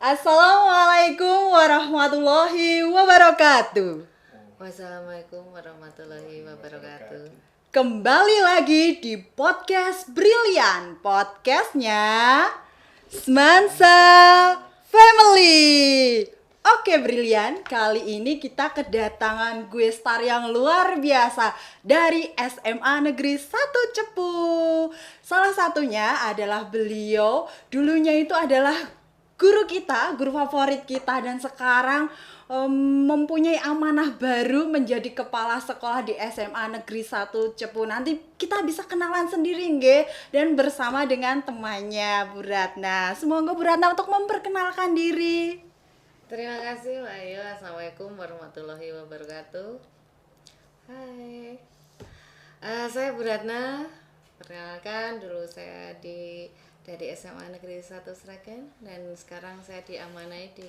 Assalamualaikum warahmatullahi wabarakatuh. Wassalamualaikum warahmatullahi wabarakatuh. Kembali lagi di podcast Brilian, podcastnya Semansa Family. Oke Brilian, kali ini kita kedatangan gue star yang luar biasa dari SMA Negeri 1 Cepu. Salah satunya adalah beliau, dulunya itu adalah guru kita, guru favorit kita, dan sekarang mempunyai amanah baru menjadi kepala sekolah di SMA Negeri 1 Cepu. Nanti kita bisa kenalan sendiri nggih, dan bersama dengan temannya Bu Ratna. Semoga Bu Ratna untuk memperkenalkan diri. Terima kasih Mbak Ayu. Assalamualaikum warahmatullahi wabarakatuh. Hai, saya Bu Ratna. Perkenalkan, dulu saya dari SMA Negeri 1 Sragen, dan sekarang saya diamanai di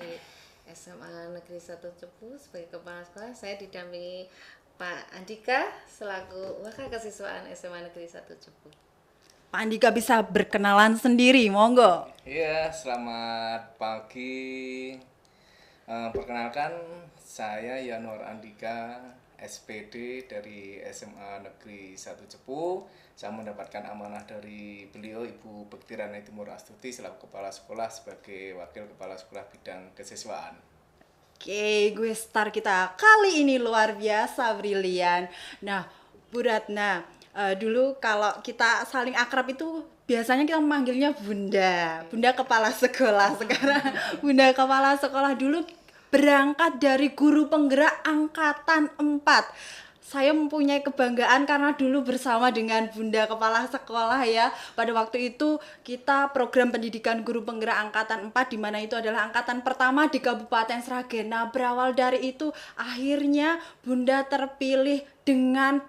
SMA Negeri 1 Cepu sebagai kepala sekolah. Saya didampingi Pak Andika selaku wakil kesiswaan SMA Negeri 1 Cepu. Pak Andika bisa berkenalan sendiri, monggo. Iya, selamat pagi. Perkenalkan, saya Yanur Andika, SPD dari SMA Negeri 1 Cepu. Saya mendapatkan amanah dari beliau Ibu Bekti Rani Timur Astuti selaku kepala sekolah sebagai wakil kepala sekolah bidang kesiswaan. Oke, gue star kita kali ini luar biasa brilian. Nah, Bu Ratna, dulu kalau kita saling akrab itu biasanya kita memanggilnya Bunda kepala sekolah. Sekarang Bunda kepala sekolah, dulu berangkat dari guru penggerak angkatan 4. Saya mempunyai kebanggaan karena dulu bersama dengan Bunda Kepala Sekolah ya. Pada waktu itu kita program pendidikan guru penggerak angkatan 4, di mana itu adalah angkatan pertama di Kabupaten Sragen. Nah, berawal dari itu akhirnya Bunda terpilih dengan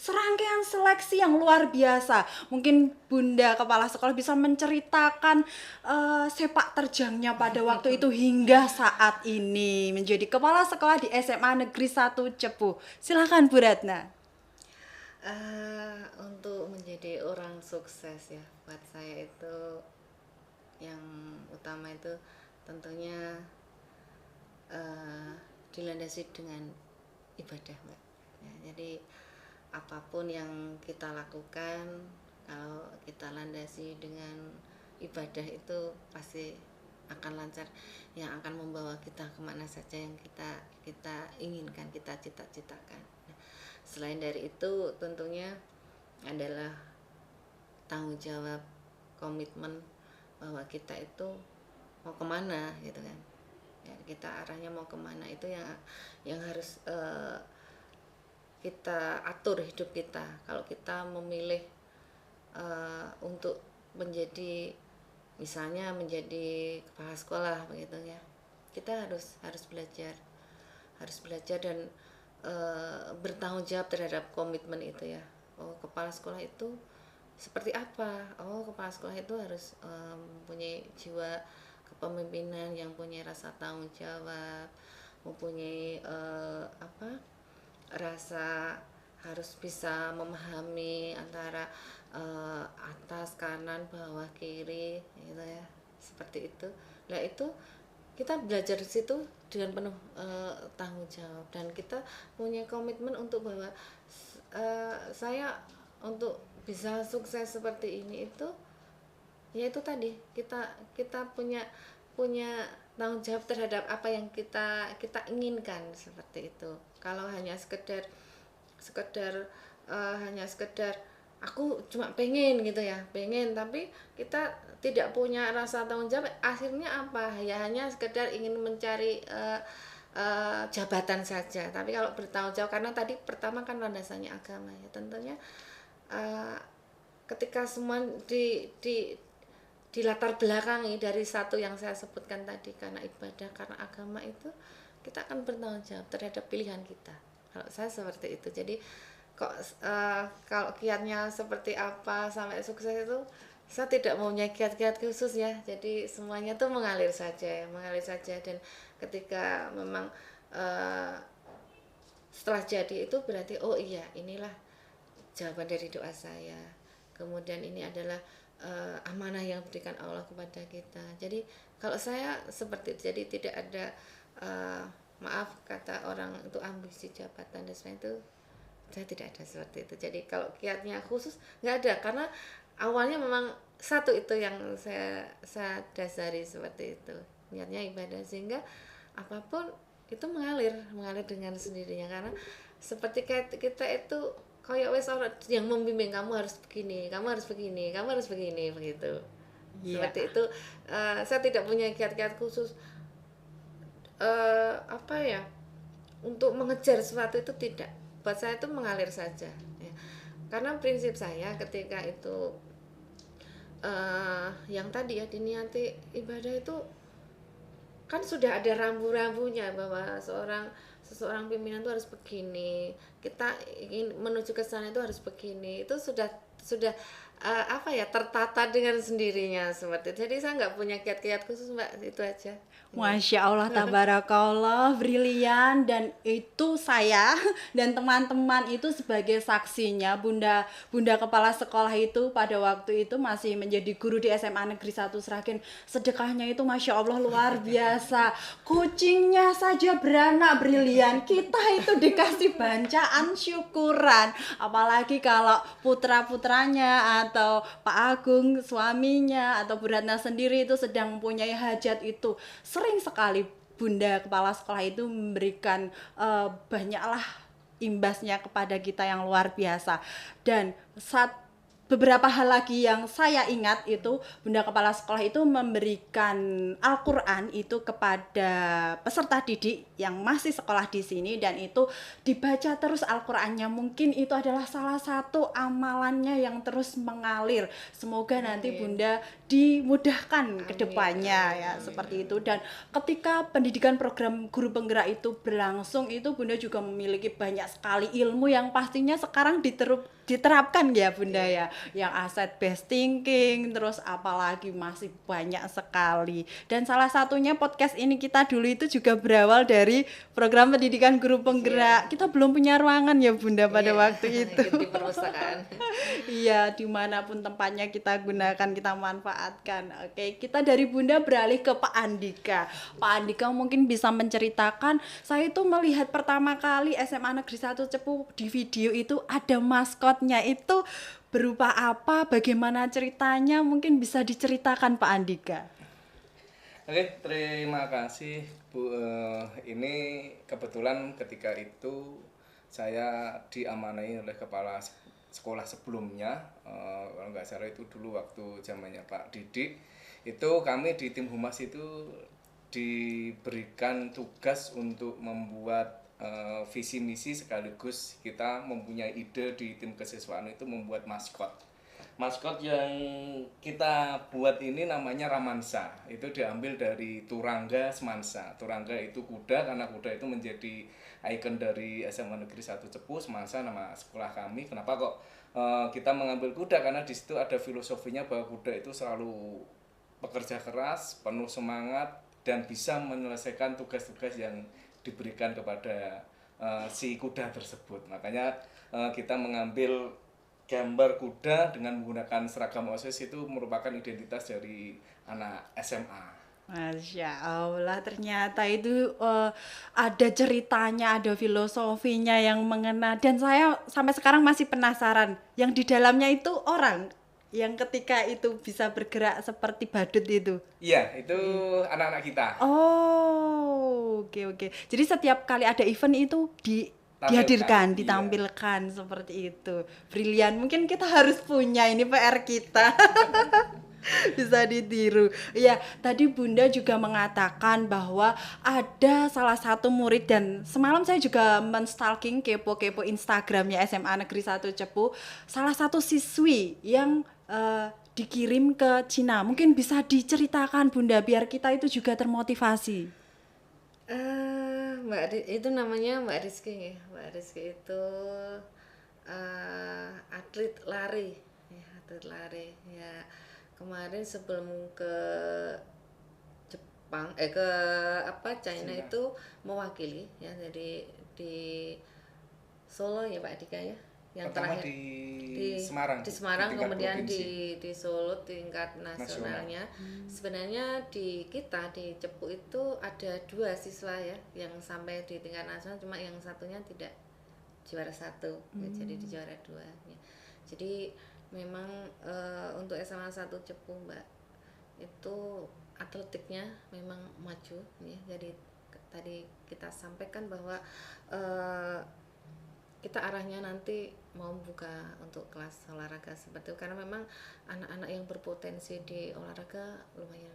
serangkaian seleksi yang luar biasa. Mungkin Bunda Kepala Sekolah bisa menceritakan sepak terjangnya pada waktu itu hingga saat ini menjadi Kepala Sekolah di SMA Negeri 1 Cepu. Silakan Bu Ratna. Untuk menjadi orang sukses ya, buat saya itu yang utama itu tentunya dilandasi dengan ibadah, Mbak. Ya, jadi apapun yang kita lakukan, kalau kita landasi dengan ibadah itu pasti akan lancar, yang akan membawa kita kemana saja yang kita inginkan, kita cita-citakan. Selain dari itu tentunya adalah tanggung jawab, komitmen bahwa kita itu mau kemana gitu kan ya, kita arahnya mau kemana, itu yang harus kita atur hidup kita. Kalau kita memilih untuk misalnya menjadi kepala sekolah begitu ya, kita harus belajar dan bertanggung jawab terhadap komitmen itu ya. Oh, kepala sekolah itu seperti apa? Oh, kepala sekolah itu harus mempunyai jiwa kepemimpinan yang punya rasa tanggung jawab, mempunyai rasa harus bisa memahami antara atas, kanan, bawah, kiri gitu ya, seperti itu. Nah, itu kita belajar di situ dengan penuh tanggung jawab, dan kita punya komitmen untuk bahwa saya untuk bisa sukses seperti ini itu ya itu tadi, kita punya tanggung jawab terhadap apa yang kita inginkan, seperti itu. Kalau hanya sekedar aku cuma pengen gitu ya, tapi kita tidak punya rasa tanggung jawab, akhirnya apa ya, hanya sekedar ingin mencari jabatan saja. Tapi kalau bertanggung jawab, karena tadi pertama kan landasannya agama ya, tentunya ketika semua di latar belakangi dari satu yang saya sebutkan tadi, karena ibadah, karena agama, itu kita akan bertanggung jawab terhadap pilihan kita. Kalau saya seperti itu. Jadi kalau kiatnya seperti apa sampai sukses itu, saya tidak mempunyai kiat-kiat khusus ya. Jadi semuanya tuh mengalir saja. Dan ketika memang setelah jadi itu berarti oh iya, inilah jawaban dari doa saya. Kemudian ini adalah amanah yang diberikan Allah kepada kita. Jadi kalau saya seperti itu, jadi tidak ada maaf kata orang itu ambisi jabatan dan sebagainya, itu saya tidak ada seperti itu. Jadi kalau kiatnya khusus nggak ada, karena awalnya memang satu itu yang saya dasari seperti itu, niatnya ibadah, sehingga apapun itu mengalir dengan sendirinya. Karena seperti kita itu kayak wes orang yang membimbing, kamu harus begini, kamu harus begini, kamu harus begini, begitu. Seperti itu. Saya tidak punya kiat-kiat khusus apa ya, untuk mengejar sesuatu, itu tidak. Buat saya itu mengalir saja ya. Karena prinsip saya ketika itu yang tadi ya, diniati ibadah itu kan sudah ada rambu-rambunya, bahwa seseorang pimpinan itu harus begini, kita ingin menuju ke sana itu harus begini, itu sudah apa ya, tertata dengan sendirinya seperti itu. Jadi saya nggak punya kiat-kiat khusus, Mbak, itu aja. Masya Allah, tabarakallah, brilian. Dan itu saya dan teman-teman itu sebagai saksinya. Bunda kepala sekolah itu pada waktu itu masih menjadi guru di SMA Negeri 1 Sragen. Sedekahnya itu Masya Allah luar biasa. Kucingnya saja beranak, brilian. Kita itu dikasih bancaan syukuran. Apalagi kalau putra-putranya atau Pak Agung suaminya atau Bu Ratna sendiri itu sedang mempunyai hajat, itu sering sekali Bunda kepala sekolah itu memberikan banyaklah imbasnya kepada kita yang luar biasa. Dan beberapa hal lagi yang saya ingat itu, Bunda kepala sekolah itu memberikan Al-Qur'an itu kepada peserta didik yang masih sekolah di sini, dan itu dibaca terus Al-Qur'annya. Mungkin itu adalah salah satu amalannya yang terus mengalir. Semoga nanti Bunda dimudahkan ke depannya ya, seperti itu. Dan ketika pendidikan program guru penggerak itu berlangsung, itu Bunda juga memiliki banyak sekali ilmu yang pastinya sekarang diterapkan ya Bunda ya, yang aset based thinking, terus apalagi masih banyak sekali. Dan salah satunya podcast ini kita dulu itu juga berawal dari program pendidikan guru penggerak. Kita belum punya ruangan ya Bunda pada waktu itu. Di perpustakaan. Iya, dimanapun tempatnya kita gunakan, kita manfaatkan. Oke, kita dari Bunda beralih ke Pak Andika. Pak Andika mungkin bisa menceritakan, saya itu melihat pertama kali SMA Negeri 1 Cepu di video itu ada maskotnya, itu berupa apa, bagaimana ceritanya, mungkin bisa diceritakan Pak Andika. Oke, terima kasih Bu. Ini kebetulan ketika itu saya diamanai oleh kepala sekolah sebelumnya, kalau nggak salah itu dulu waktu zamannya Pak Didik, itu kami di tim humas itu diberikan tugas untuk membuat visi misi, sekaligus kita mempunyai ide di tim kesiswaan itu membuat maskot. Maskot yang kita buat ini namanya Ramansa. Itu diambil dari Turangga Semansa. Turangga itu kuda, karena kuda itu menjadi ikon dari SMA Negeri 1 Cepu. Semansa nama sekolah kami. Kenapa kok kita mengambil kuda? Karena di situ ada filosofinya bahwa kuda itu selalu bekerja keras, penuh semangat, dan bisa menyelesaikan tugas-tugas yang diberikan kepada si kuda tersebut. Makanya kita mengambil gambar kuda dengan menggunakan seragam OSIS, itu merupakan identitas dari anak SMA. Masya Allah, ternyata itu ada ceritanya, ada filosofinya yang mengena. Dan saya sampai sekarang masih penasaran, yang di dalamnya itu orang yang ketika itu bisa bergerak seperti badut itu. Iya, itu anak-anak kita. Oh, oke. Jadi setiap kali ada event itu dihadirkan, ditampilkan, iya. Seperti itu. Brilian. Mungkin kita harus punya, ini PR kita. Bisa ditiru. Ya, tadi Bunda juga mengatakan bahwa ada salah satu murid, dan semalam saya juga menstalking, kepo Instagramnya SMA Negeri 1 Cepu, salah satu siswi yang dikirim ke Cina. Mungkin bisa diceritakan Bunda biar kita itu juga termotivasi. Itu namanya Mbak Rizky ya. Mbak Rizky itu atlet lari ya. Kemarin sebelum ke Jepang China itu mewakili ya, jadi di Solo ya Pak Dika ya. yang pertama terakhir di Semarang, di Semarang, tingkat kemudian provinsi. di Solo tingkat nasionalnya. Sebenarnya di kita di Cepu itu ada 2 siswa ya yang sampai di tingkat nasional, cuma yang satunya tidak juara 1, ya, jadi di juara 2 ya. Jadi memang untuk SMA 1 Cepu Mbak itu atletiknya memang maju ya. Jadi tadi kita sampaikan bahwa kita arahnya nanti mau buka untuk kelas olahraga seperti itu, karena memang anak-anak yang berpotensi di olahraga lumayan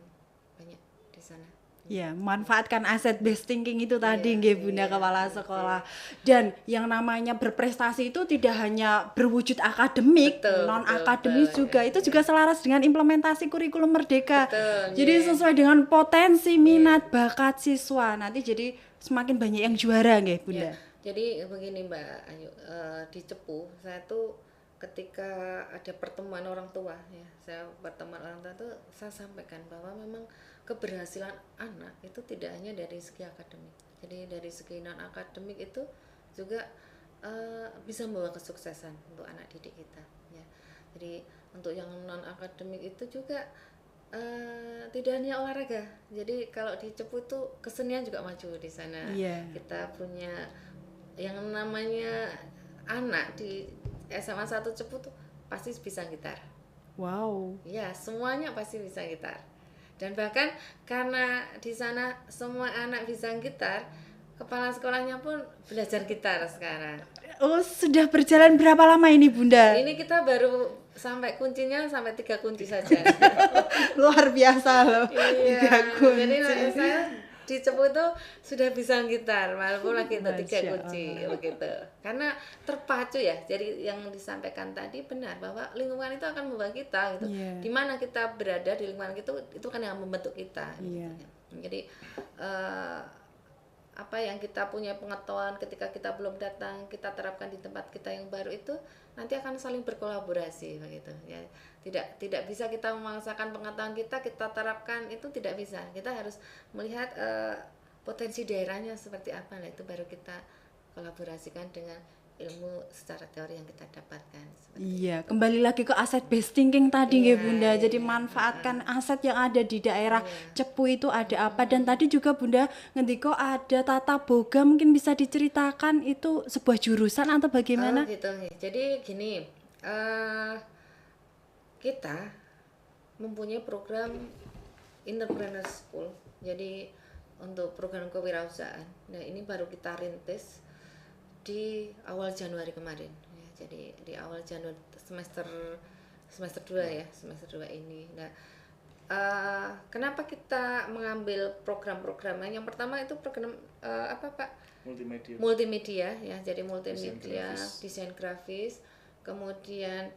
banyak di sana. Ya, manfaatkan aset based thinking itu tadi Iya, nggih Bunda iya, Kepala betul. Sekolah. Dan yang namanya berprestasi itu tidak hanya berwujud akademik, Betul, non akademis betul, juga iya, itu juga selaras dengan implementasi kurikulum merdeka. Betul, Jadi iya. sesuai dengan potensi, minat, bakat siswa. Nanti jadi semakin banyak yang juara nggih Bunda. Ya, jadi begini Mbak Ayu, di Cepu saya tuh ketika ada pertemuan orang tua ya, saya pertemuan orang tua tuh saya sampaikan bahwa memang keberhasilan anak itu tidak hanya dari segi akademik, jadi dari segi non akademik itu juga bisa membawa kesuksesan untuk anak didik kita ya. Jadi untuk yang non akademik itu juga tidak hanya olahraga. Jadi kalau di Cepu itu kesenian juga maju di sana. Iya. Kita punya yang namanya anak di SMA 1 Cepu tuh pasti bisa gitar. Wow. Ya, semuanya pasti bisa gitar. Dan bahkan karena di sana semua anak bisa gitar, kepala sekolahnya pun belajar gitar sekarang. Oh, sudah berjalan berapa lama ini Bunda? Ini kita baru sampai kuncinya sampai 3 kunci saja. Luar biasa loh. Iya, 3 kunci. jadi saya di Cepu itu sudah bisa gitar, walaupun lagi itu 3 Masya kunci begitu. Karena terpacu ya, jadi yang disampaikan tadi benar bahwa lingkungan itu akan membawa kita gitu. Iya. Di mana kita berada di lingkungan itu kan yang membentuk kita. Iya. Gitu. Jadi apa yang kita punya pengetahuan ketika kita belum datang, kita terapkan di tempat kita yang baru itu nanti akan saling berkolaborasi begitu ya. Tidak bisa kita memaksakan pengetahuan kita terapkan, itu tidak bisa. Kita harus melihat potensi daerahnya seperti apa, nah itu baru kita kolaborasikan dengan ilmu secara teori yang kita dapatkan. Iya, kembali lagi ke aset based thinking tadi nggih Iya, Bunda. Jadi iya. manfaatkan aset yang ada di daerah Cepu itu ada apa, dan tadi juga Bunda ngendiko ada tata boga, mungkin bisa diceritakan itu sebuah jurusan atau bagaimana? Oh gitu nih. Jadi gini, kita mempunyai program Entrepreneur School. Jadi untuk program kewirausahaan. Nah ini baru kita rintis di awal Januari kemarin. Ya, jadi di awal Januari semester 2 ya, semester 2 ini. Nah kenapa kita mengambil program-programnya? Yang pertama itu program apa Pak? Multimedia ya, jadi multimedia, desain grafis, kemudian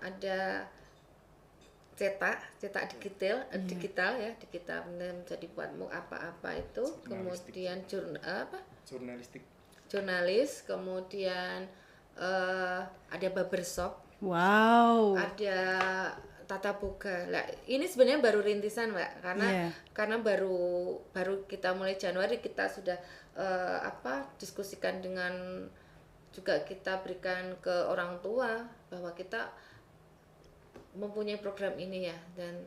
ada cetak digital ya, jadi buatmu apa-apa itu, kemudian jurnalis, kemudian ada barbershop, Wow. ada tata boga. Lah, ini sebenarnya baru rintisan, Mbak, karena baru kita mulai Januari kita sudah diskusikan dengan, juga kita berikan ke orang tua bahwa kita mempunyai program ini ya, dan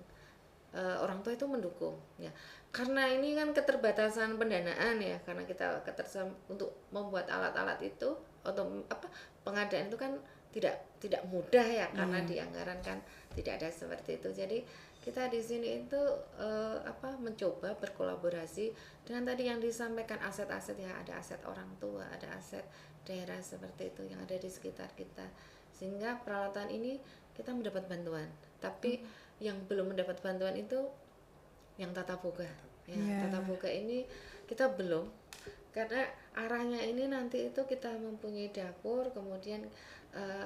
orang tua itu mendukung ya. Karena ini kan keterbatasan pendanaan ya, karena kita keterbatasan untuk membuat alat-alat itu atau pengadaan itu kan tidak mudah ya, karena di anggaran kan tidak ada seperti itu. Jadi kita di sini itu mencoba berkolaborasi dengan tadi yang disampaikan aset-aset ya, ada aset orang tua, ada aset daerah seperti itu yang ada di sekitar kita, sehingga peralatan ini kita mendapat bantuan. Tapi yang belum mendapat bantuan itu yang tata boga ya. Tata boga ini kita belum, karena arahnya ini nanti itu kita mempunyai dapur, kemudian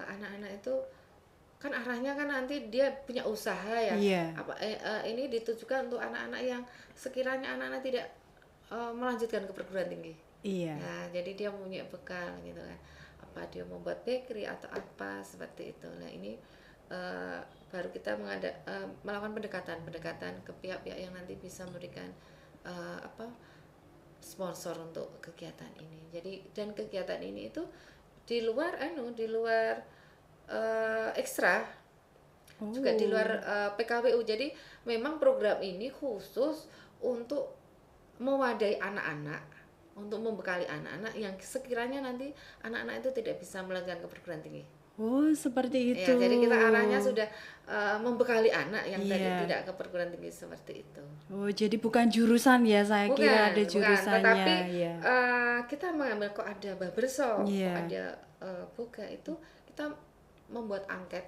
anak-anak itu kan arahnya kan nanti dia punya usaha ya. Ini ditujukan untuk anak-anak yang sekiranya anak-anak tidak melanjutkan ke perguruan tinggi. Nah, jadi dia punya bekal gitu kan, apa dia membuat bakery atau apa seperti itu. Nah ini baru kita melakukan pendekatan ke pihak-pihak yang nanti bisa memberikan sponsor untuk kegiatan ini. Jadi dan kegiatan ini itu di luar ekstra, juga di luar PKWU. Jadi memang program ini khusus untuk mewadahi anak-anak, untuk membekali anak-anak yang sekiranya nanti anak-anak itu tidak bisa melanjutkan ke perguruan tinggi. Oh, seperti itu. Ya, jadi kita arahnya sudah membekali anak yang tadi Iya. tidak ke perguruan tinggi seperti itu. Oh, jadi bukan jurusan ya, saya kira ada jurusannya. Tetapi Ya. kita mengambil kok ada barbershop, Iya. kok ada boga, itu kita membuat angket,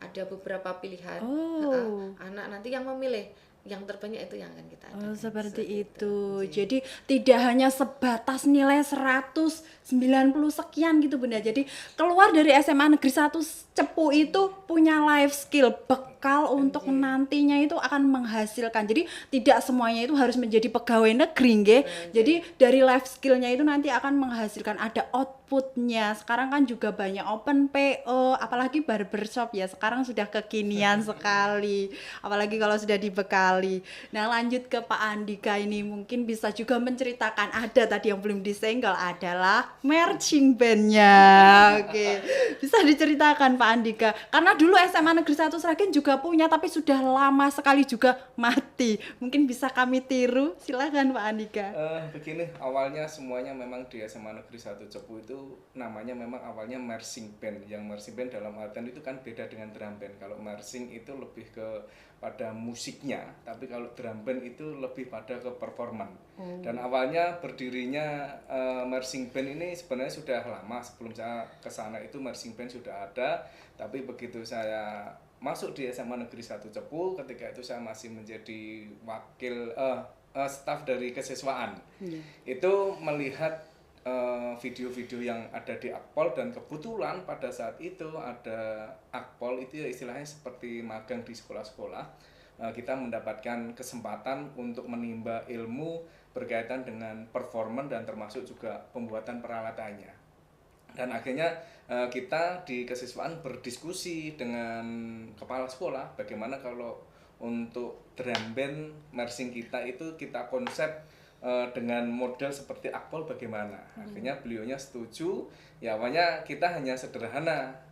ada beberapa pilihan. Oh. Anak nanti yang memilih yang terbanyak itu yang akan kita adakan. Oh, seperti itu. Iya. Jadi tidak hanya sebatas nilai 190 sekian gitu Bunda. Jadi keluar dari SMA Negeri 1 Cepu itu punya life skill, bekal untuk nantinya itu akan menghasilkan. Jadi tidak semuanya itu harus menjadi pegawai negeri, nggih. Jadi dari life skillnya itu nanti akan menghasilkan, ada outputnya. Sekarang kan juga banyak open PO, apalagi barbershop ya. Sekarang sudah kekinian sekali. Apalagi kalau sudah dibekali. Nah, lanjut ke Pak Andika ini, mungkin bisa juga menceritakan, ada tadi yang belum disenggol adalah marching band-nya. Oke. Bisa diceritakan Pak Andika. Karena dulu SMA Negeri 1 Sragen juga punya, tapi sudah lama sekali juga mati. Mungkin bisa kami tiru. Silakan Pak Andika. Begini, awalnya semuanya memang di SMA Negeri 1 Cepu itu namanya memang awalnya marching band. Yang marching band dalam artian itu kan beda dengan drum band. Kalau marching itu lebih ke pada musiknya, tapi kalau drum band itu lebih pada ke performan. Dan awalnya berdirinya marching band ini sebenarnya sudah lama. Sebelum saya ke sana itu marching band sudah ada, tapi begitu saya masuk di SMA Negeri 1 Cepu, ketika itu saya masih menjadi wakil staf dari kesiswaan. Itu melihat video-video yang ada di Akpol, dan kebetulan pada saat itu ada Akpol itu ya istilahnya seperti magang di sekolah-sekolah. Kita mendapatkan kesempatan untuk menimba ilmu berkaitan dengan performan dan termasuk juga pembuatan peralatannya. Dan akhirnya kita di kesiswaan berdiskusi dengan kepala sekolah bagaimana kalau untuk drum band marching kita itu kita konsep dengan model seperti Akpol bagaimana. Akhirnya beliaunya setuju. Ya awalnya kita hanya sederhana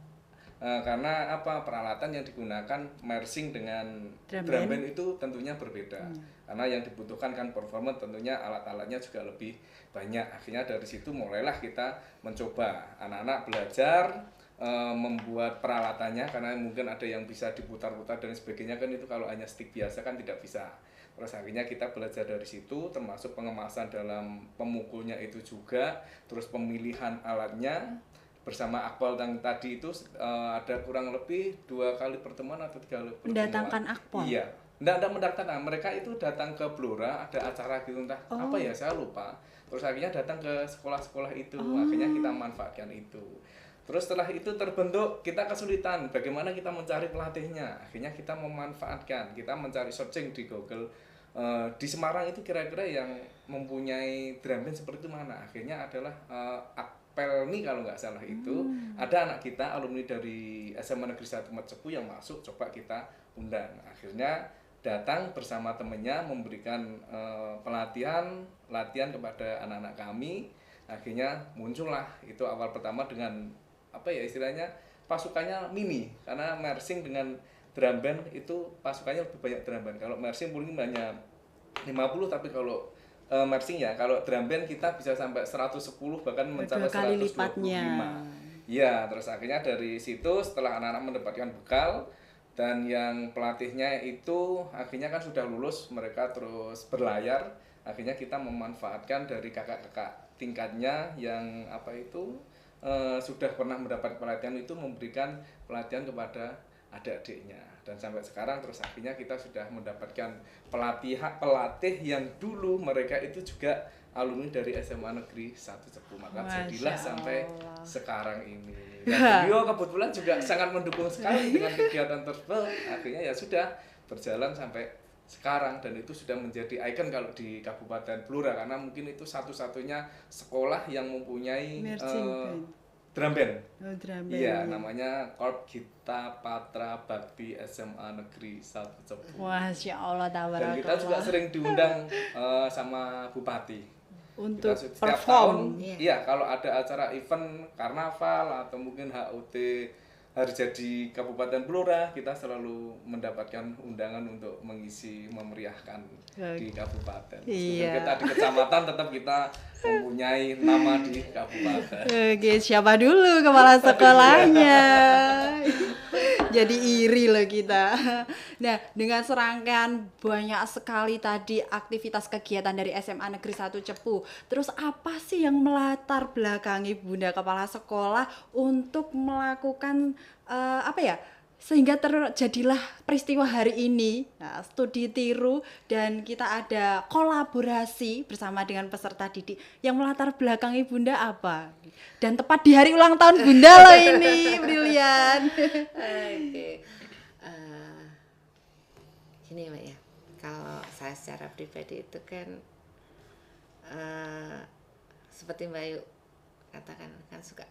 karena apa, peralatan yang digunakan marching dengan drum band itu tentunya berbeda. Karena yang dibutuhkan kan performa, tentunya alat-alatnya juga lebih banyak. Akhirnya dari situ mulailah kita mencoba anak-anak belajar membuat peralatannya, karena mungkin ada yang bisa diputar-putar dan sebagainya kan, itu kalau hanya stick biasa kan tidak bisa. Terus akhirnya kita belajar dari situ, termasuk pengemasan dalam pemukulnya itu juga, terus pemilihan alatnya bersama Akpol yang tadi itu ada kurang lebih 2 kali pertemuan atau 3 kali pertemuan. Mendatangkan Akpol? Iya, enggak mendatangkan, mereka itu datang ke Blora, ada acara gitu entah apa ya saya lupa. Terus akhirnya datang ke sekolah-sekolah itu, akhirnya kita manfaatkan itu. Terus setelah itu terbentuk, kita kesulitan bagaimana kita mencari pelatihnya. Akhirnya kita memanfaatkan, kita mencari searching di Google. Di Semarang itu kira-kira yang mempunyai drum band seperti itu mana. Akhirnya adalah Akpelni kalau nggak salah itu. Ada anak kita, alumni dari SMA Negeri 1 Cepu yang masuk, coba kita undang. Akhirnya datang bersama temennya memberikan latihan kepada anak-anak kami. Akhirnya muncullah itu awal pertama dengan apa ya istilahnya pasukannya mini, karena marching dengan drum band itu pasukannya lebih banyak drum band. Kalau marching mungkin hanya 50, tapi kalau marching ya, kalau drum band kita bisa sampai 110 bahkan mencapai 125. Ya, terus akhirnya dari situ setelah anak-anak mendapatkan bekal dan yang pelatihnya itu akhirnya kan sudah lulus, mereka terus berlayar. Akhirnya kita memanfaatkan dari kakak-kakak tingkatnya yang apa itu sudah pernah mendapat pelatihan itu, memberikan pelatihan kepada adik-adiknya, dan sampai sekarang terus akhirnya kita sudah mendapatkan pelatih yang dulu mereka itu juga alumni dari SMA Negeri 1 Cepu, maka jadilah sampai sekarang ini. Dan beliau kebetulan juga sangat mendukung sekali dengan kegiatan tersebut. Akhirnya ya sudah berjalan sampai sekarang, dan itu sudah menjadi ikon kalau di Kabupaten Blora, karena mungkin itu satu-satunya sekolah yang mempunyai drum band. Iya, namanya Korp Gita Patra Bakti SMA Negeri 1 Cepu. Masya Allah, tabarakallah. Dan kita juga sering diundang sama Bupati. Untuk setiap perform. tahun, iya kalau ada acara event karnaval atau mungkin HUT Hari Jadi Kabupaten Blora, kita selalu mendapatkan undangan untuk mengisi memeriahkan di kabupaten. Meskipun Iya. kita di kecamatan, tetap kita mempunyai nama di kabupaten. Oke, siapa dulu kepala sekolahnya? Jadi iri loh kita. Nah, dengan serangkaian banyak sekali tadi aktivitas kegiatan dari SMA Negeri 1 Cepu. Terus apa sih yang melatar belakangi Bunda Kepala Sekolah untuk melakukan apa ya? Sehingga terjadilah peristiwa hari ini. Nah, studi tiru dan kita ada kolaborasi bersama dengan peserta didik. Yang melatar belakangi Bunda apa? Dan tepat di hari ulang tahun Bunda loh ini, brilian. Oke. Gini Mbak ya, kalau saya secara pribadi itu kan seperti Mbak Ayu katakan kan suka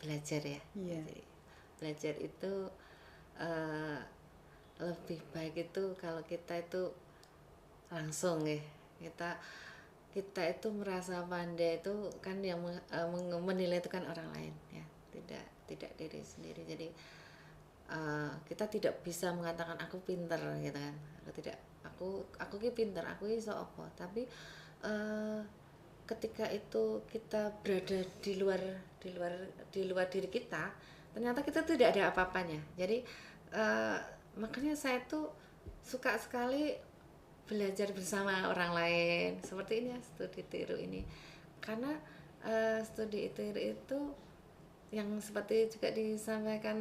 belajar ya. Iya. Jadi, belajar itu lebih baik itu kalau kita itu langsung ya, kita itu merasa pandai itu kan yang menilai itu kan orang lain ya, tidak diri sendiri. Jadi kita tidak bisa mengatakan aku pinter gitu kan, aku ki pinter, aku iso apa, tapi ketika itu kita berada di luar diri kita, ternyata kita tidak ada apa-apanya. Jadi makanya saya tuh suka sekali belajar bersama orang lain seperti ini ya, studi tiru ini, karena studi tiru itu yang seperti juga disampaikan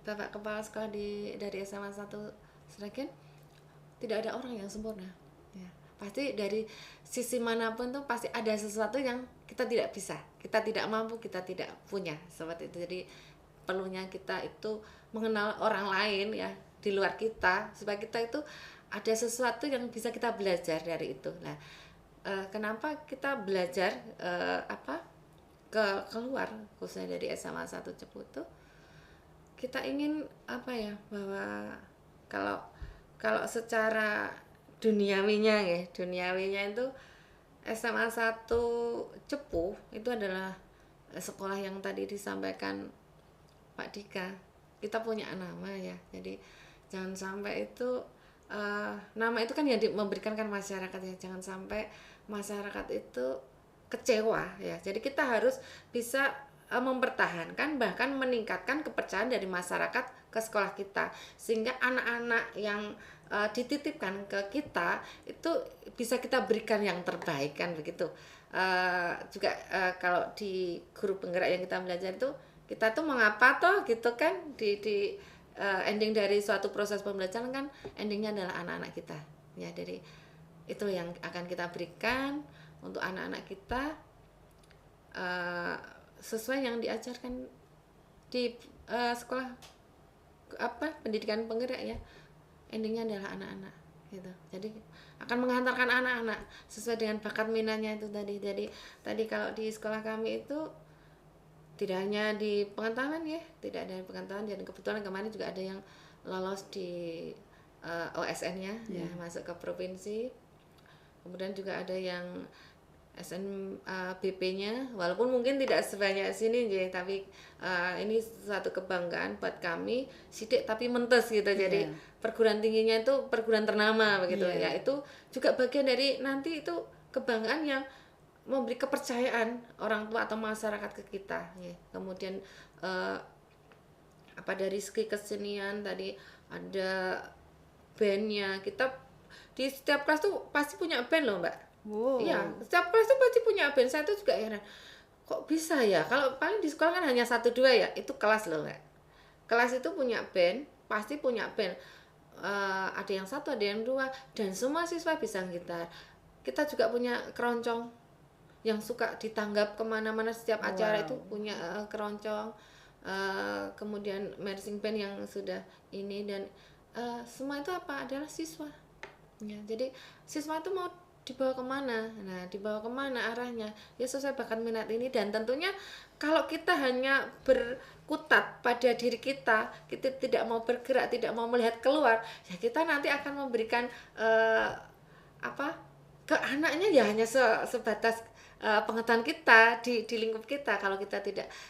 Bapak Kepala Sekolah dari SMA 1 Sragen, tidak ada orang yang sempurna ya. Pasti dari sisi manapun tuh pasti ada sesuatu yang kita tidak bisa, kita tidak mampu, kita tidak punya seperti itu. Jadi perlunya kita itu mengenal orang lain ya di luar kita, supaya kita itu ada sesuatu yang bisa kita belajar dari itu. Nah, kenapa kita belajar keluar khususnya dari SMA 1 Cepu itu, kita ingin apa ya, bahwa kalau secara duniawinya itu SMA 1 Cepu itu adalah sekolah yang tadi disampaikan Pak Dika, kita punya nama ya. Jadi jangan sampai itu nama itu kan yang memberikan kan masyarakat ya, jangan sampai masyarakat itu kecewa ya. Jadi kita harus bisa mempertahankan bahkan meningkatkan kepercayaan dari masyarakat ke sekolah kita, sehingga anak-anak yang dititipkan ke kita itu bisa kita berikan yang terbaik kan begitu. Juga kalau di guru penggerak yang kita belajar itu, kita tuh mengapa toh gitu kan, di ending dari suatu proses pembelajaran kan endingnya adalah anak-anak kita ya. Jadi itu yang akan kita berikan untuk anak-anak kita, sesuai yang diajarkan di sekolah pendidikan penggerak ya, endingnya adalah anak-anak gitu. Jadi akan menghantarkan anak-anak sesuai dengan bakat minatnya itu tadi. Jadi tadi kalau di sekolah kami itu tidak hanya di pengetahuan ya, tidak ada pengetahuan, dan kebetulan kemarin juga ada yang lolos di OSN-nya ya, masuk ke provinsi. Kemudian juga ada yang SNBP-nya, walaupun mungkin tidak sebanyak sini ya, tapi ini suatu kebanggaan buat kami, sidik tapi mentes gitu. Jadi perguruan tingginya itu perguruan ternama begitu ya. Itu juga bagian dari nanti itu kebanggaan yang memberi kepercayaan orang tua atau masyarakat ke kita ya. Kemudian dari segi kesenian tadi ada bandnya, kita di setiap kelas tuh pasti punya band loh Mbak. Iya, setiap kelas tuh pasti punya band. Saya tuh juga heran, kok bisa ya, kalau paling di sekolah kan hanya 1-2 ya, itu kelas loh Mbak. Kelas itu punya band, pasti punya band. Ada yang 1, ada yang 2, dan semua siswa bisa gitar. Kita juga punya keroncong yang suka ditanggap kemana-mana, setiap acara itu punya keroncong. Kemudian marching band yang sudah ini, dan semua itu adalah siswa ya. Jadi siswa itu mau dibawa kemana, dibawa kemana arahnya ya, sesuai bakat minat ini. Dan tentunya kalau kita hanya berkutat pada diri kita tidak mau bergerak, tidak mau melihat keluar ya, kita nanti akan memberikan ke anaknya ya hanya sebatas pengetahuan kita di lingkup kita, kalau kita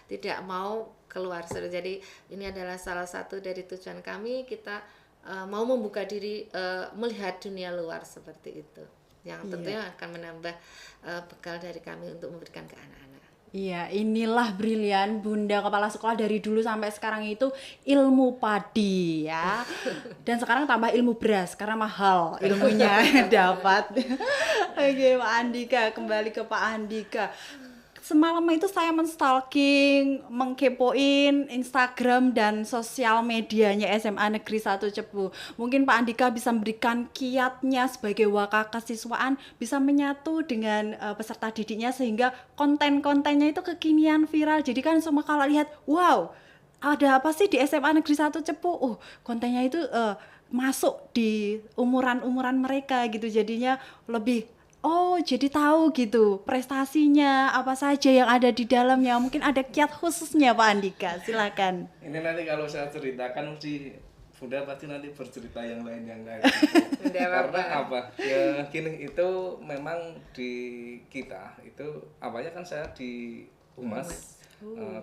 tidak mau keluar. Jadi ini adalah salah satu dari tujuan kami, kita mau membuka diri melihat dunia luar seperti itu, yang tentunya akan menambah bekal dari kami untuk memberikan ke anak-anak. Iya, inilah brilian Bunda Kepala Sekolah dari dulu sampai sekarang itu ilmu padi ya. Dan sekarang tambah ilmu beras karena mahal ilmunya dapat. Oke, Pak Andika, kembali ke Pak Andika. Semalam itu saya menstalking, mengkepoin Instagram dan sosial medianya SMA Negeri 1 Cepu. Mungkin Pak Andika bisa memberikan kiatnya sebagai wakil kesiswaan, bisa menyatu dengan peserta didiknya sehingga konten-kontennya itu kekinian, viral. Jadi kan semua kalau lihat, wow, ada apa sih di SMA Negeri 1 Cepu? Kontennya itu masuk di umuran-umuran mereka gitu. Jadinya lebih jadi tahu gitu prestasinya apa saja yang ada di dalamnya. Mungkin ada kiat khususnya Pak Andika, silakan. Ini nanti kalau saya ceritakan mesti Bunda pasti nanti bercerita yang lain yang lain. Karena apa? Ya gini, itu memang di kita itu awalnya kan saya di Humas.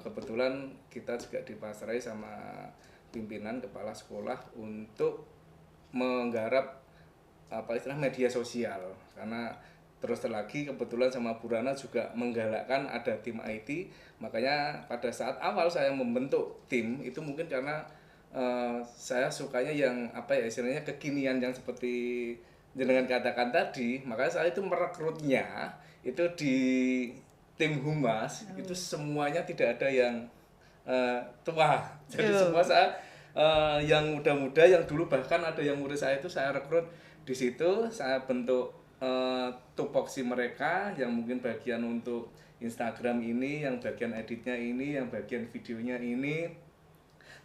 Kebetulan kita juga dipasarai sama pimpinan kepala sekolah untuk menggarap media sosial, karena terus terlagi kebetulan sama Bu Rana juga menggalakkan ada tim IT. Makanya pada saat awal saya membentuk tim itu mungkin karena saya sukanya yang istilahnya kekinian yang seperti jenengan katakan tadi. Makanya saya itu merekrutnya itu di tim Humas itu semuanya tidak ada yang tua. Jadi semua saya yang muda-muda, yang dulu bahkan ada yang murid saya itu saya rekrut di situ. Saya bentuk tupoksi mereka yang mungkin bagian untuk Instagram ini, yang bagian editnya ini, yang bagian videonya ini.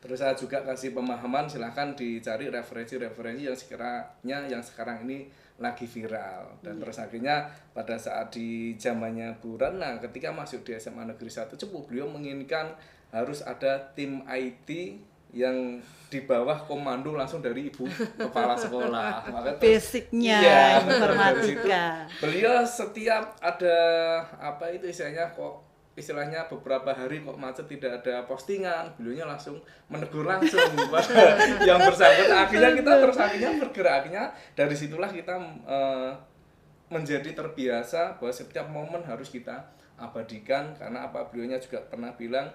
Terus saya juga kasih pemahaman, silahkan dicari referensi-referensi yang sekiranya yang sekarang ini lagi viral. Dan terus akhirnya pada saat di zamannya Bu Rana ketika masuk di SMA Negeri 1 Cepu, beliau menginginkan harus ada tim IT yang di bawah komando langsung dari Ibu Kepala Sekolah. Maka basicnya informatika. Beliau setiap ada istilahnya beberapa hari kok macet tidak ada postingan, beliaunya langsung menegur langsung yang bersangkutan. Akhirnya kita bergerak. Akhirnya dari situlah kita menjadi terbiasa bahwa setiap momen harus kita abadikan. Karena beliaunya juga pernah bilang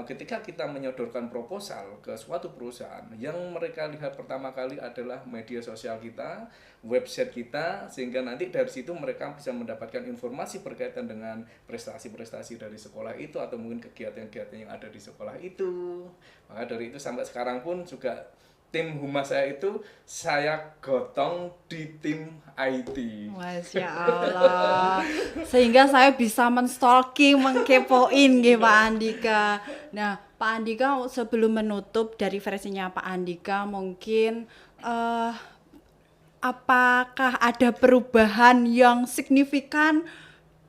ketika kita menyodorkan proposal ke suatu perusahaan, yang mereka lihat pertama kali adalah media sosial kita, website kita, sehingga nanti dari situ mereka bisa mendapatkan informasi berkaitan dengan prestasi-prestasi dari sekolah itu atau mungkin kegiatan-kegiatan yang ada di sekolah itu. Maka dari itu sampai sekarang pun juga tim Humas saya itu saya gotong di tim IT. Masya Allah. Sehingga saya bisa menstalking, mengkepoin gitu Pak Andika. Nah, Pak Andika sebelum menutup dari versinya Pak Andika, mungkin apakah ada perubahan yang signifikan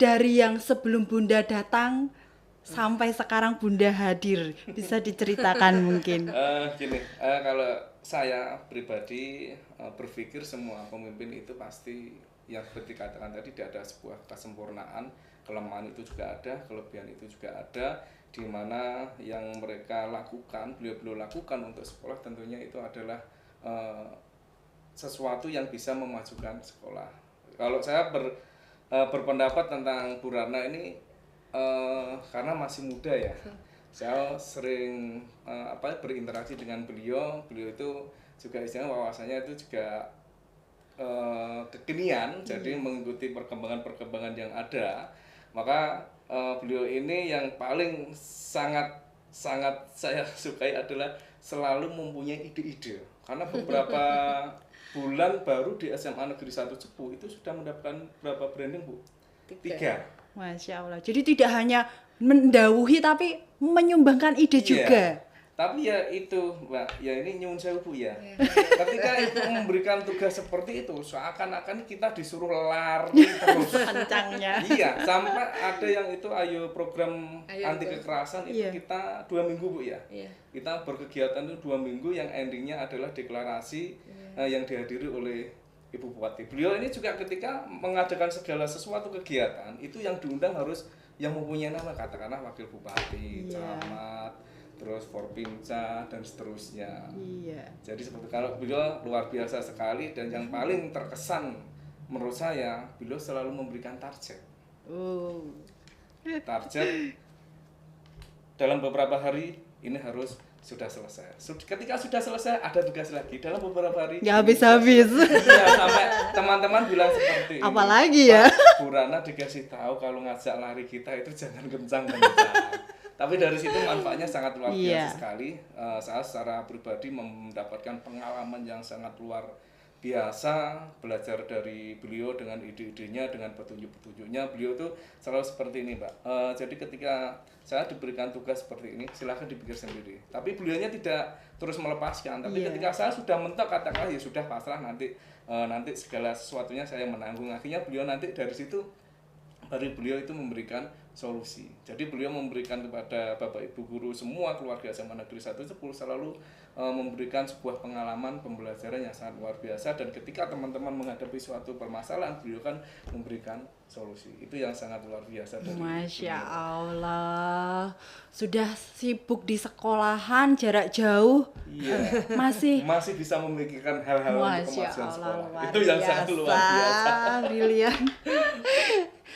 dari yang sebelum Bunda datang sampai sekarang Bunda hadir? Bisa diceritakan mungkin. Kalau saya pribadi berpikir semua pemimpin itu pasti yang seperti dikatakan tadi, tidak ada sebuah kesempurnaan. Kelemahan itu juga ada, kelebihan itu juga ada, di mana yang mereka lakukan, beliau lakukan untuk sekolah tentunya itu adalah sesuatu yang bisa memajukan sekolah. Kalau saya berpendapat tentang Bu Rana ini karena masih muda ya, saya sering berinteraksi dengan beliau itu juga istilahnya wawasannya itu juga kekinian, jadi mengikuti perkembangan yang ada. Maka beliau ini yang paling sangat saya sukai adalah selalu mempunyai ide-ide. Karena beberapa bulan baru di SMA Negeri 1 Cepu itu sudah mendapatkan berapa branding, Bu? 3. Masya Allah. Jadi tidak hanya mendawuhi tapi menyumbangkan ide juga. Tapi ya itu, Mbak, ya ini nyuwun sewu Bu ya. Ketika itu memberikan tugas seperti itu, seakan-akan kita disuruh lari terus. Kencangnya. Iya, sampai ada yang itu program anti kekerasan itu kita 2 minggu Bu ya. Kita berkegiatan itu 2 minggu yang endingnya adalah deklarasi yang dihadiri oleh Ibu Bupati. Beliau ini juga ketika mengadakan segala sesuatu kegiatan itu yang diundang harus yang mempunyai nama, katakanlah wakil bupati, camat, terus Forpinca dan seterusnya. Iya. Jadi seperti kalau beliau luar biasa sekali, dan yang paling terkesan menurut saya beliau selalu memberikan target. Target dalam beberapa hari ini harus sudah selesai. Ketika sudah selesai ada tugas lagi dalam beberapa hari. Nggak habis-habis. Ya, sampai teman-teman bilang seperti ini. Apalagi ya? Bu Rana dikasih tahu kalau ngajak lari kita itu jangan kencang-kencang. Tapi dari situ manfaatnya sangat luar biasa sekali. Saya secara pribadi mendapatkan pengalaman yang sangat luar biasa, belajar dari beliau dengan ide-idenya, dengan petunjuk-petunjuknya. Beliau tuh selalu seperti ini, Mbak. Jadi ketika saya diberikan tugas seperti ini, silahkan dipikir sendiri. Tapi beliaunya tidak terus melepaskan. Tapi ketika saya sudah mentok, katakanlah ya sudah pasrah, nanti segala sesuatunya saya menanggung. Akhirnya beliau nanti dari situ dari beliau itu memberikan solusi. Jadi beliau memberikan kepada Bapak Ibu guru semua keluarga SMA Negeri 110 selalu memberikan sebuah pengalaman pembelajaran yang sangat luar biasa, dan ketika teman-teman menghadapi suatu permasalahan beliau kan memberikan solusi. Itu yang sangat luar biasa dari Masya Allah, sudah sibuk di sekolahan jarak jauh, masih bisa memikirkan hal-hal untuk kemajuan sekolah. Itu yang sangat luar biasa. Brilian.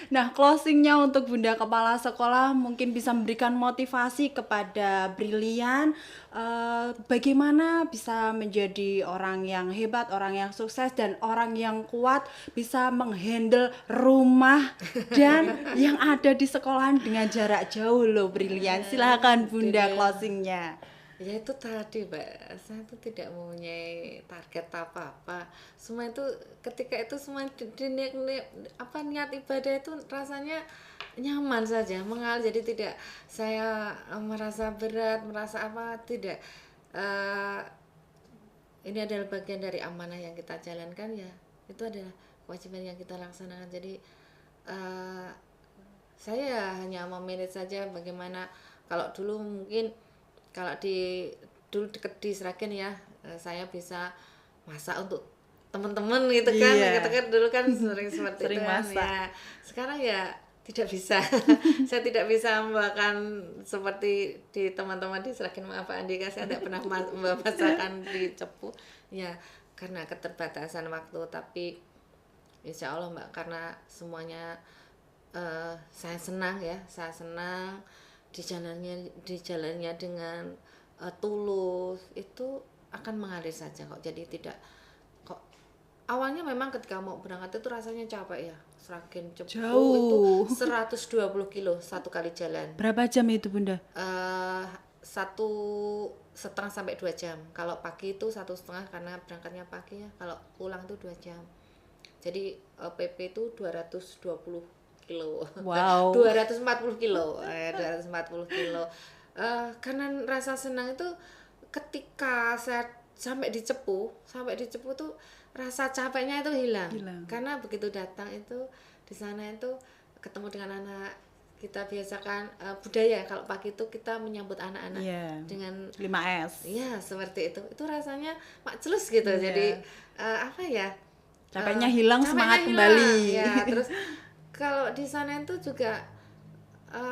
Nah, closingnya untuk Bunda Kepala Sekolah mungkin bisa memberikan motivasi kepada Brilian, bagaimana bisa menjadi orang yang hebat, orang yang sukses, dan orang yang kuat, bisa menghandle rumah dan yang ada di sekolahan dengan jarak jauh loh Brilian. Silakan Bunda closingnya. Ya itu tadi Mbak, saya tuh tidak mempunyai target apa-apa. Semua itu ketika itu semua niat ibadah itu rasanya nyaman saja, mengalir. Jadi tidak saya merasa berat, merasa apa, tidak. Ini adalah bagian dari amanah yang kita jalankan, ya. Itu adalah kewajiban yang kita laksanakan. Jadi saya hanya memanage saja bagaimana. Kalau dulu mungkin kalau dulu deket di Sragen ya, saya bisa masak untuk teman-teman gitu kan. Gitu kan dulu kan sering seperti itu kan ya. Sekarang ya tidak bisa. Saya tidak bisa membawakan seperti di teman-teman di Sragen. Maaf Pak Andika, saya tidak pernah membawa masakan di Cepu ya, karena keterbatasan waktu. Tapi insya Allah Mbak, karena semuanya saya senang ya, saya senang di jalannya dengan tulus, itu akan mengalir saja kok. Jadi tidak kok, awalnya memang ketika mau berangkat itu rasanya capek ya, Sragen Cepu itu 120 kilo satu kali jalan. Berapa jam itu Bunda? 1,5 sampai 2 jam. Kalau pagi itu 1,5 karena berangkatnya pagi ya, kalau pulang itu 2 jam. Jadi PP itu 220 kilo. Wow. 240 kilo. 240 kilo. Karena rasa senang itu ketika saya sampai di Cepu tuh rasa capeknya itu hilang. Karena begitu datang itu di sana itu ketemu dengan anak, kita biasakan budaya. Kalau pagi itu kita menyambut anak-anak dengan 5S. Iya, seperti itu. Itu rasanya makjelus gitu. Jadi apa ya? Capeknya hilang, semangat kembali. Ya, terus kalau di sana itu juga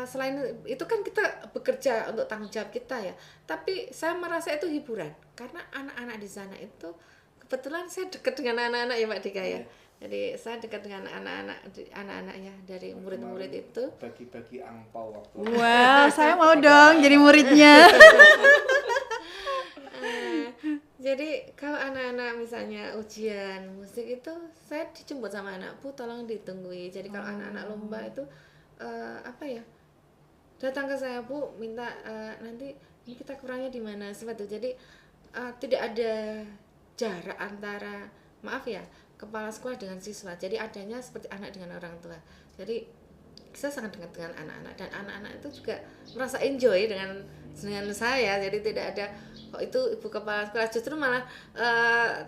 selain itu kan kita bekerja untuk tanggung jawab kita ya, tapi saya merasa itu hiburan karena anak-anak di sana itu kebetulan saya dekat dengan anak-anak ya Pak Dika ya. Jadi saya dekat dengan anak-anak ya, dari murid-murid itu. Bagi-bagi angpau waktu. Wow, saya mau dong jadi muridnya. Jadi kalau anak-anak misalnya ujian musik itu saya dijemput sama anak, Bu tolong ditunggui. Jadi kalau anak-anak lomba itu apa ya, datang ke saya, Bu minta nanti ini kita kurangnya di mana seperti itu. Jadi tidak ada jarak antara, maaf ya, kepala sekolah dengan siswa. Jadi adanya seperti anak dengan orang tua. Jadi saya sangat dekat dengan anak-anak, dan anak-anak itu juga merasa enjoy dengan dengan saya, jadi tidak ada kok itu ibu kepala sekolah, justru malah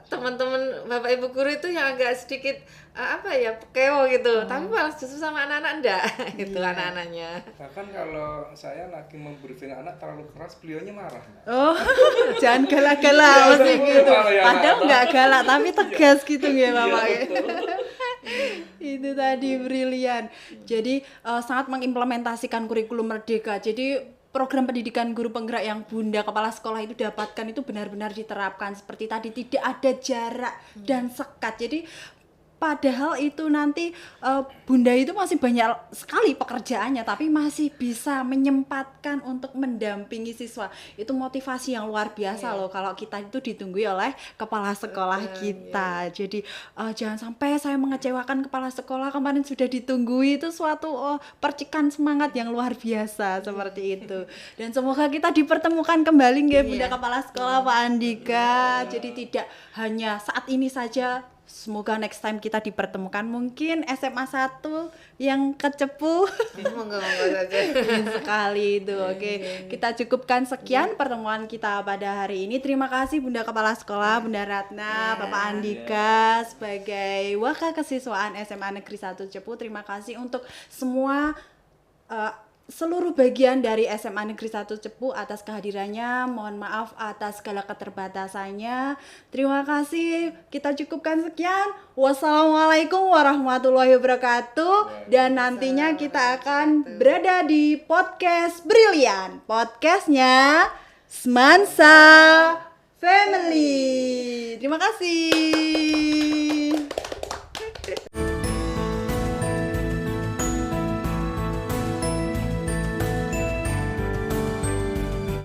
teman-teman bapak ibu guru itu yang agak sedikit pekeo gitu, tapi malah justru sama anak-anak enggak gitu anak-anaknya. Bahkan kalau saya lagi membriefing anak terlalu keras, beliaunya marah. Oh, jangan galak-galak mesti gitu. Padahal nggak galak tapi tegas gitu ya Bapak. Itu tadi brilian. Jadi sangat mengimplementasikan kurikulum Merdeka. Jadi program pendidikan guru penggerak yang Bunda Kepala Sekolah itu dapatkan itu benar-benar diterapkan seperti tadi, tidak ada jarak dan sekat. Jadi padahal itu nanti Bunda itu masih banyak sekali pekerjaannya, tapi masih bisa menyempatkan untuk mendampingi siswa. Itu motivasi yang luar biasa loh kalau kita itu ditunggu oleh kepala sekolah kita. Jadi jangan sampai saya mengecewakan kepala sekolah, kemarin sudah ditunggui, itu suatu percikan semangat yang luar biasa seperti itu. Dan semoga kita dipertemukan kembali nggih Bunda Kepala Sekolah Pak Andika. Jadi tidak hanya saat ini saja, semoga next time kita dipertemukan, mungkin SMA 1 yang kecepu. Monggo saja. Sekali itu. Oke, kita cukupkan sekian pertemuan kita pada hari ini. Terima kasih Bunda Kepala Sekolah, Bunda Ratna, Bapak Andika sebagai Wakil Kesiswaan SMA Negeri 1 Cepu. Terima kasih untuk semua seluruh bagian dari SMA Negeri 1 Cepu atas kehadirannya. Mohon maaf atas segala keterbatasannya. Terima kasih. Kita cukupkan sekian. Wassalamualaikum warahmatullahi wabarakatuh. Dan nantinya kita akan berada di podcast Brilian. Podcastnya Semansa Family. Terima kasih.